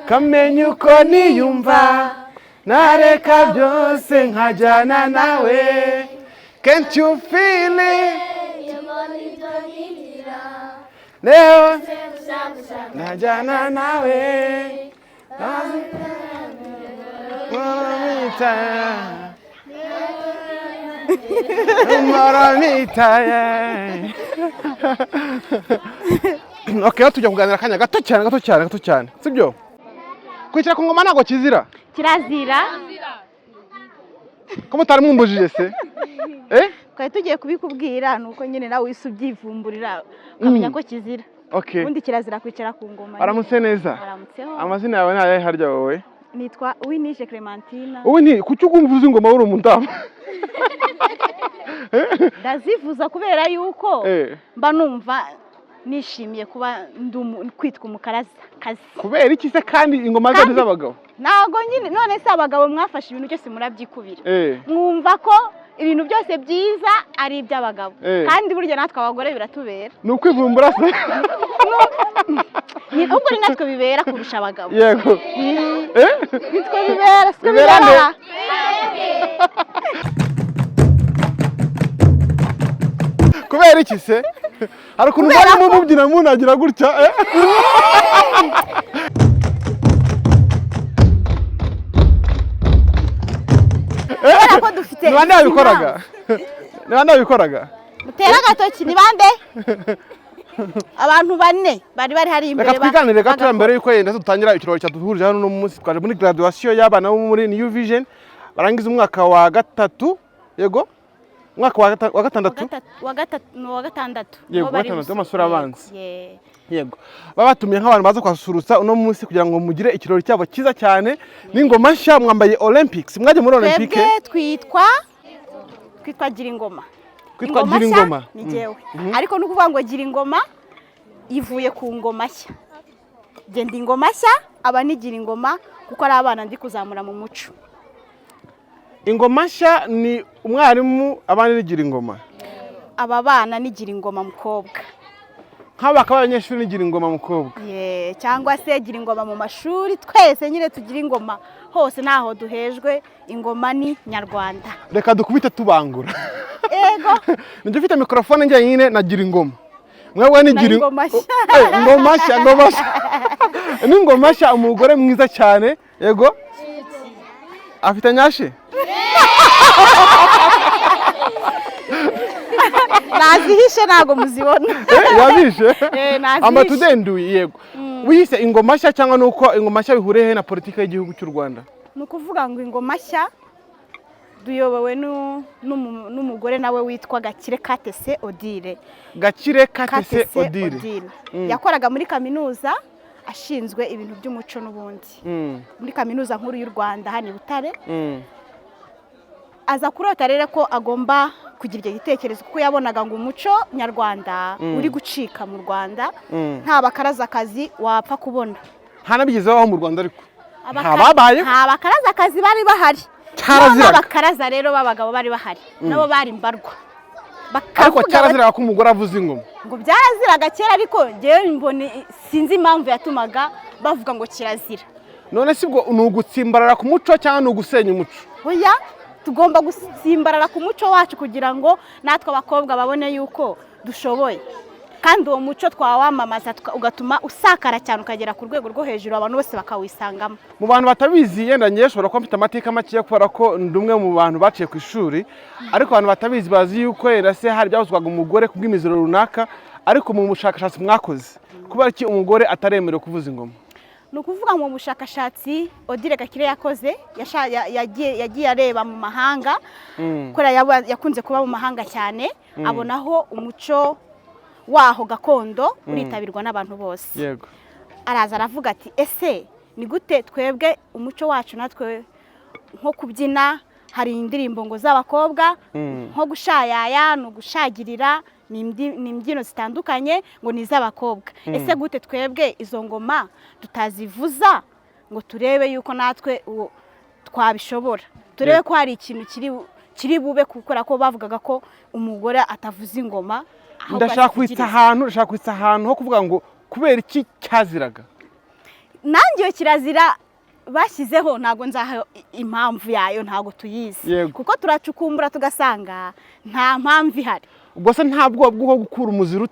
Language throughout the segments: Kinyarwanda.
kamenya uko niyumva nareka byose nkajyana nawe. Can't you feel it? Leo najyana nawe. Okay, tujya kuganira akanya gato cyane sibyo? Kwicara ku ngoma ntago kizira. Kirazira. Ko mutari mumbujije se? Kwa tugiye kubikubwira nuko nyine nawe wisubyivumburira ukamenya ko kizira. Okay. Ubundi kirazira kwicara ku ngoma. Aramutse neza. Aramutseho. Amazina yawe naye harya wowe? Nitwa Uwinishe Clementina. Uwini kuki ugumvuza ingoma uri umundaba? Ndazivuza kubera yuko mba numva nishimiye kuba kwitwa umukaraza kazi. Kubera iki se kandi ingoma zose z'abagabo? Nago nyine none se abagabo mwafashe ibintu byose murabyikubira. Mwumva ko ibintu byose byiza ari iby'abagabo kandi burya natwe abagore biratubera. Ni ukwivumbura se? Ubwo ni natwe bibera kurusha abagabo. Yego. Nitwe bibera. Kubera iki se? Hari ukuntu bari mubyina munagira gutya ko dufite ni bande babikoraga? Mutera agatoki ni bande? Abantu bane bari hari imbere. Reka twiganire gato mbere yuko yenda dutangira ikirori cyaduhurije hano no munsi twaje muri graduation y'abana bo muri New Vision barangiza umwaka wa gatatu. Yego umwaka wa gatandatu yego gatandatu w'amashuri abanza. Yego babatumye nk'abantu baza kwasurutsa uno munsi kugira ngo mugire ikirori cyabo kiza cyane n'ingoma nshya mwambaye Olympics. Mwaje muri Olympique? Twebwe twitwa gira ingoma. Kwitwa gira ingoma ni jewe ariko nukuvuga ngo gira ingoma ivuye ku ngoma nshya. Genda ingoma nshya aba ni gira ingoma kuko ari abana ndi kuzamura mu muco. Ingoma nshya ni umwarimu abandi ni gira ingoma. Aba bana ni gira ingoma mukobwa. Nk'abakaba abanyeshuri ni gira ingoma mukobwa. Cyangwa se gira ingoma mu mashuri twese nyine tugira ingoma hose naho duhejwe ingoma ni nyarwanda. Reka dukubite tubangura. Ego. Nje ufite microphone njye nyine na gira ingoma. Mwewe ni gira ingoma nshya. Ni ingoma nshya umugore mwiza cyane. Yego. Afite nyashe? Nazihishe nago muzibona. Yabishe? Amatudenduye yego. Wihise ingoma nshya cyangwa nuko ingoma nshya bihure he na politike y'igihugu cy'u Rwanda? Nukuvuga ngo ingoma nshya duyobowe n'umugore nawe witwa Gakire Katese Odile. Gakire Katese Odile. Yakoraga muri kaminuza ashinzwe ibintu by'umuco n'ubundi. Muri kaminuza nkuru y'u Rwanda hani Butare. Aza kurota rero ko agomba kugira icyo gitekerezo kuko yabonaga ngo umuco nyarwanda uri gucika mu Rwanda nta bakarazakazi wapfa kubona. Hanabigezeho mu Rwanda ariko ntababaye nta bakarazakazi bari bahari. N'abakaraza rero babagabo bari bahari nabo bari mbarwa. Ariko cyaraziraga ko umugore avuza ingoma. Ngo byaraziraga kera ariko ngewe mbone sinzi impamvu yatumaga bavuga ngo kirazira. None sibwo unugutsimbarara ku muco cyangwa nugusenya umuco? Oya tugomba gusimbarara ku muco wacu kugira ngo natwe abakobwa babone yuko dushoboye kandi uwo muco twawamamaza ugatuma usakara cyane ukagera ku rwego rwo hejuru abantu bose bakawisangamo. Mu bantu batabizi yenda ngiye shobora ko mfite amateka make kubera ko ndumwe mu bantu baciye ku ishuri ariko abantu batabizi bazi yuko yenda se hari byabuzwaga umugore kubw'imiziro runaka ariko mu bushakashatsi mwakoze kubera ki umugore ataremerewe kuvuza ingoma? Nukuvuga mu bushakashatsi Odile Gakire yakoze yagiye areba mu mahanga kora yakunze kuba mu mahanga cyane abonaho umuco waho gakondo uritabirwa n'abantu bose. Yego. Araza aravuga ati ese ni gute twebwe umuco wacu natwe nko kubyina hari indirimbo ngo z'abakobwa nko gushayaya no gushagirira ni imbyino zitandukanye ngo ni iz'abakobwa. Ese gute twebwe izo ngoma tutazivuza ngo turebe yuko natwe twabishobora turebe ko hari ikintu kiri bube gukora ko bavugaga ko umugore atavuza ingoma. Ndashaka kwitsa ahantu ho kuvuga ngo kubera iki cyaziraga nanjye iyo kirazira bashyizeho ntabwo nzaha impamvu yayo, ntabwo tuyizi. Yego. Kuko turacukumbura tugasanga nta mpamvu ihari. ubwo se nta bwoba bwo gukura umuziro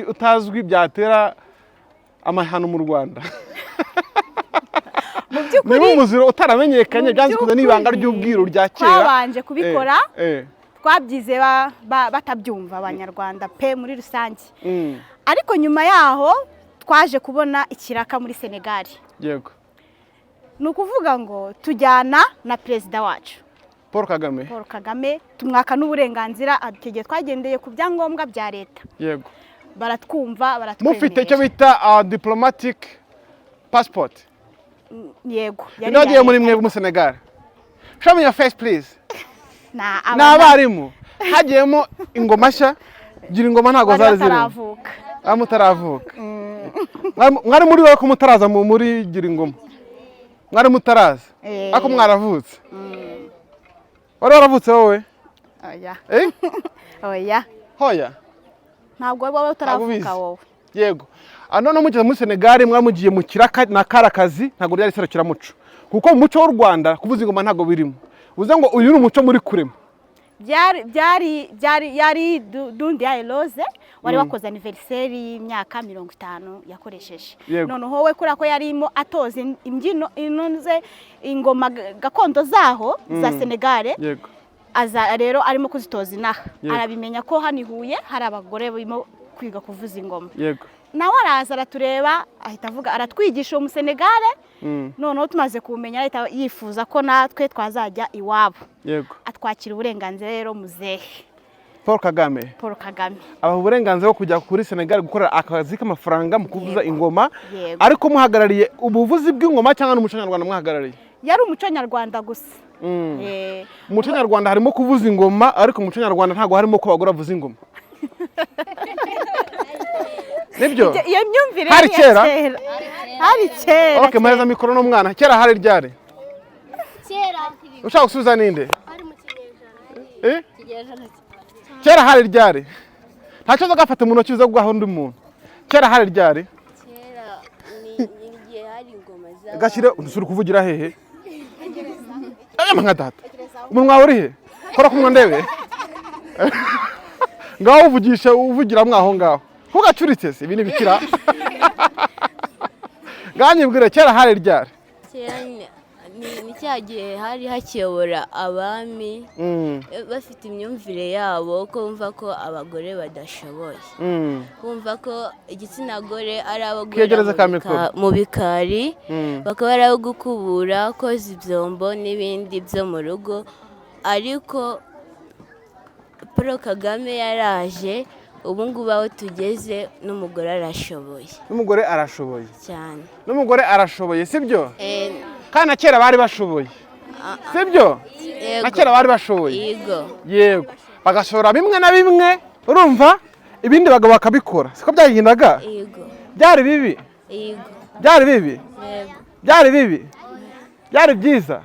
utazwi byatera amahano mu Rwanda? Mu by'ukuri niba umuziro utaramenyekanye byanzwe n'ibanga ry'ubwiru rya kera, twabanje kubikora twabyize batabyumva abanyarwanda pe muri rusange. Ariko nyuma yaho twaje kubona ikiraka muri Senegal. Yego. Ni ukuvuga ngo tujyana na perezida wacu Paul Kagame tumwaka n'uburenganzira, adutegeye twagendeye ku byangombwa bya leta. Yego. Baratwumva, baratwemerera. Mufite icyo bita diplomatic passport? Yego. Nagiye muri mwe mu Senegal. Show me your face please. N'abarimu hagiyemo ingoma nshya, gira ingoma ntago zari zirimo. Mutaravuka. Mwari muri wowe ko mutaraza muri gira ingoma. Mwari mutaraza. Ako mwaravutse. Wari waravutse wowe? Oya. Oya. Hoya. Ntabwo wowe utaravuka wowe. Yego. None mugeze muri Senegal mwamugiye mu kiraka na karakazi, ntago ryari serukiramuco. Kuko mu muco w'u Rwanda kuvuza ingoma ntago birimo. Uze ngo uyu ni umuco muri kurema. Yari Dundi ya Rose wari wakoze anniversaire y'imyaka 50 yakoresheje. Noneho wowe kuri ako yarimo atoza imbyino inonze ingoma gakondo zaho za Senegal. Yego. Aza rero arimo kuzitoza inaha. Arabimenya ko hani Huye hari abagore barimo kwiga kuvuza ingoma. Yego. Nawe araza aratureba ahita avuga aratwigisha mu Senegal. Noneho tumaze kumenya ahita yifuza ko natwe twazajya iwabo. Yego. Atwakira uburenganzira rero muzehe Paul Kagame. Aba uburenganzira bwo kujya kuri Senegal gukora akazi k'amafaranga mu kuvuza ingoma. Ariko muhagarariye ubuvuzi bw'ingoma cyangwa n'umuco nyarwanda muhagarariye? Yari umuco nyarwanda gusa. Umuco nyarwanda harimo kuvuza ingoma, ariko umuco nyarwanda ntago harimo ko bagura vuza ingoma. Nibyo? Iyo myumvire hari kera. Okay, mpereza mikoro n'umwana. Kera hari ryari? Kera. Ushaka gusubiza ninde? Hari mu kinyejana. Kinyejana. Kera hari ryari? Ntacyo gafata mu ntoki zo guhaho undi muntu. Kera hari ryari? Kera ni igihe hari ingoma za. Gashire usuri kuvugira hehe? Nka data. Umunwa uri he? Kora kumwe ndebe. Ngaho uvugisha uvugira mwaho ngaho. Kugacuritse se ibintu bikira. Ganyibwire kera hari ryari? Kera ni cyagiye hari hakiyobora abami bafite imyumvire yabo ko bumva ko abagore badashoboye. Bumva ko igitsina gore ari abagore mu bikari, bakaba ari abo gukubura, koza ibyombo n'ibindi byo mu rugo. Ariko Paul Kagame yaraje, ubu ngubu aho tugeze n'umugore arashoboye. N'umugore arashoboye cyane. N'umugore arashoboye sibyo? Kana kera bari bashoboye. Sibyo? Na kera bari bashoboye. Yego. Bagashora bimwe na bimwe, urumva? Ibindi bagabo bakabikora. Siko byagendaga? Yego. Byari bibi. Yego. Byari bibi. Yego. Byari bibi. Byari byiza.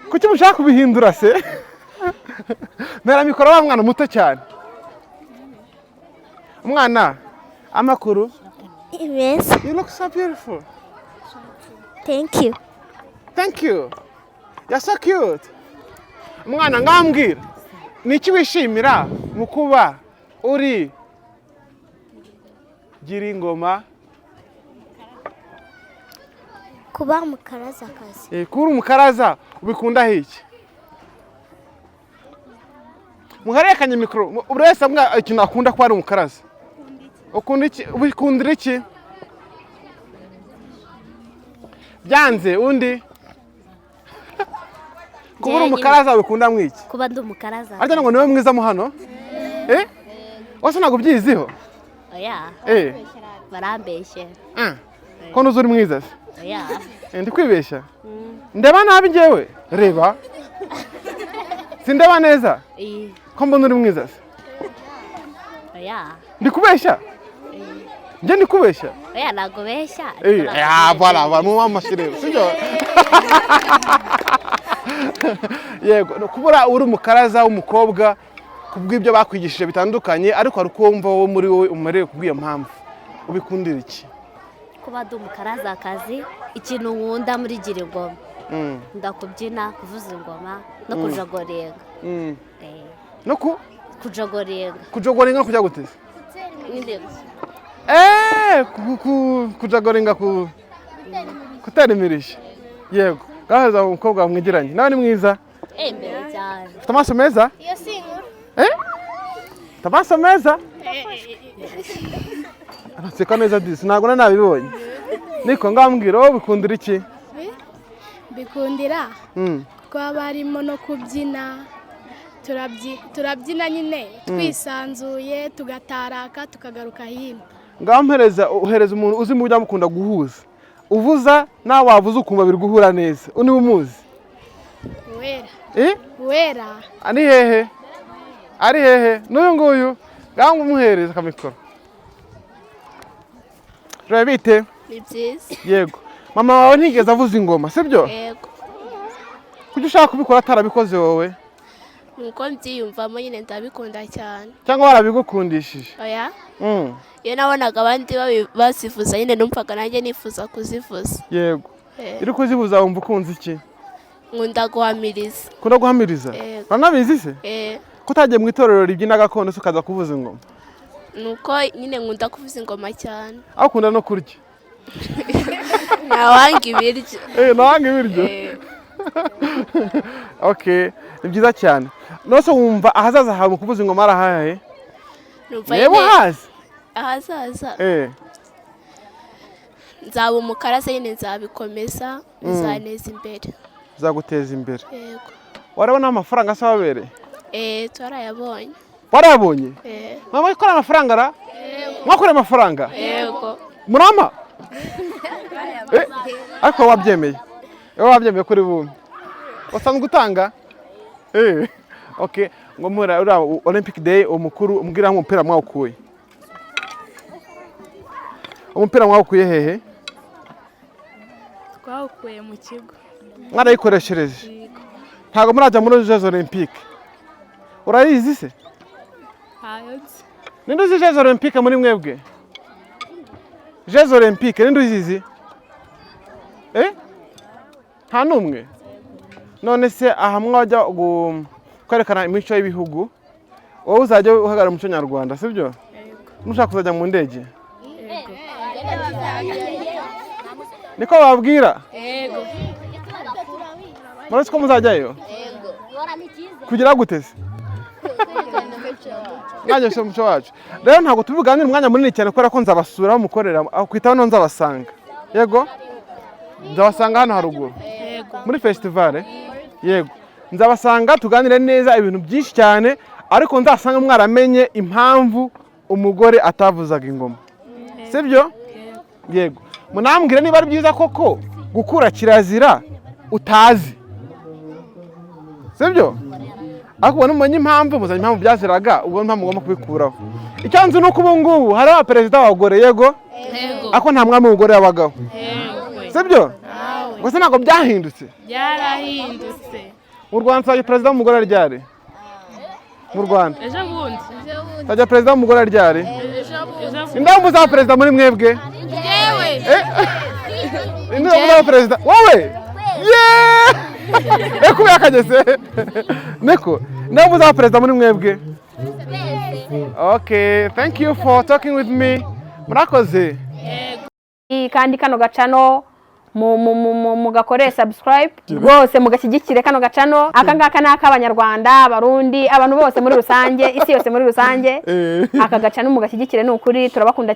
Kuki mushaka kubihindura se? Mera mikoro wa mwana muto cyane. Umwana amakuru. Yes. You look so beautiful. Thank you. Thank you. You're so cute. Umwana ngambwira. Niki wishimira mu kuba uri gira ingoma? Kuba umukaraza kazi. Kuba umukaraza ubikunda hiki? Muharekanye mikoro. Buri wese amwa ikintu akunda ko ari umukaraza. Ukunda iki? Ubikundira iki? Byanze undi? Kuba umukaraza ubikunda mwiki? Kuba ndi umukaraza. Ariko ngo niwe mwiza mu hano? Wase ntago byiziho? Oya. Barambeshye. Ko nuzo uri mwiza se? Oya. Ndi kwibeshya? Ndeba nabi ngewe? Reba. Sindeba neza? Ko mbona uri mwiza se? Oya. Ndi kubeshya? Nje ndi kubeshya? Oya nago beshya. Voilà, mu amashirero. Sibyo? Yego, kubura uri umukaraza w'umukobwa kubw'ibyo bakwigishije bitandukanye, ariko ari kumva wo muri wowe umareye kubwiye mpamvu. Ubikundira iki? kuba ndi umukarazakazi ikintu nkunda muri gira ingoma ndakubyina kuvuza ingoma no kujogorenga no kujogorenga kujya guteza kujogorenga kutera imirishyo yego gahaza umukobwa mwigiranye nawe ni mwiza mbere cyane ufite amaso meza iyo si inkuru ufite amaso meza araseka neza disi ntabwo nabibonye niko ngambwira wowe bikundira iki bikundira kuba barimo no kubyina turabyina nyine twisanzuye tugataraka tukagaruka hino ngaho uhereza umuntu uzi mu buryo mukunda guhuza uvuza nawe wavuze ukumva biri guhura neza niba umuzi wera ari hehe n'uyu nguyu ngaho umuhereza akamikoro reba bite ni byiza yego mama wawe ntigeze avuza ingoma sibyo yego kuki ushaka kubikora atarabikoze wowe nuko mbyiyumvamo nyine ndabikunda cyane cyangwa warabigukundishije oya iyo nabonaga abandi bazivuza nyine numvaga nanjye nifuza kuzivuza yego iri kuzivuza wumva ukunze iki nkunda guhamiriza ukunda guhamiriza uranabizi se ko utagiye mu itorero ribyina gakondo se ukaza kuvuza ingoma nuko nyine nkunda kuvuza ingoma cyane aho ukunda no kurya ntawanga ibiryo ntawanga ibiryo okay ni byiza cyane nose wumva ahazaza hawe mu kuvuza ingoma arahahe yebo hazi ahazaza nzaba umukaraza nyine nzabikomeza bizaneza imbere bizaguteza imbere yego warabona amafaranga asa wabereye twarayabonye warayabonye mama ikora amafaranga ra mwakoreye amafaranga yego murama ariko wabyemeye wabyemeye kuri bumwe wasanzwe utanga okay ngo muri Olympic Day umukuru umbwira umupira mwawukuye umupira mwawukuye hehe twawukuye mu kigo mwarayikoreshereje ntabwo murajya muri Jeux Olympiques urayizi se ninde uzi Jeux Olympiques muri mwebwe Jeux Olympiques ninde uzizi nta n'umwe none se aha mwajya kwerekana imico y'ibihugu wowe uzajya uhagarara umuco nyarwanda sibyo nushaka kuzajya mu ndege niko babwira murazi ko muzajyayo kugira gute se mwanya se umuco wacu rero ntabwo tubiganira umwanya munini cyane kubera ko nzabasura mukorera kwitaho no nzabasanga yego nzabasanga hano haruguru muri festival yego nzabasanga tuganire neza ibintu byinshi cyane ariko nzasanga mwaramenye impamvu umugore atavuzaga ingoma sibyo yego munambwire niba ari byiza koko gukura kirazira utazi sibyo ariko ubona umenye impamvu muzanye impamvu byaziraga ubwo mpamvu mugomba kubikuraho icyo nzi nuko ubu ngubu hari abaperezida w'abagore yego ariko nta mwami w'umugore yabagaho sibyo gusa ntabwo byahindutse byarahindutse mu Rwanda nzajya perezida w'umugore aryari mu Rwanda ejo bundi nzajya perezida w'umugore aryari indambu za perezida muri mwebwe yewe indambu za perezida wowe yeee kuba yakageze niko indambu za perezida muri mwebwe okay thank you for talking with me murakoze kandi kano gacano mugakore subscribe rwose mugashyigikire kano gacano aka ngaka ni ak'abanyarwanda abarundi abantu bose muri rusange isi yose muri rusange aka gacano mugashyigikire ni ukuri turabakunda.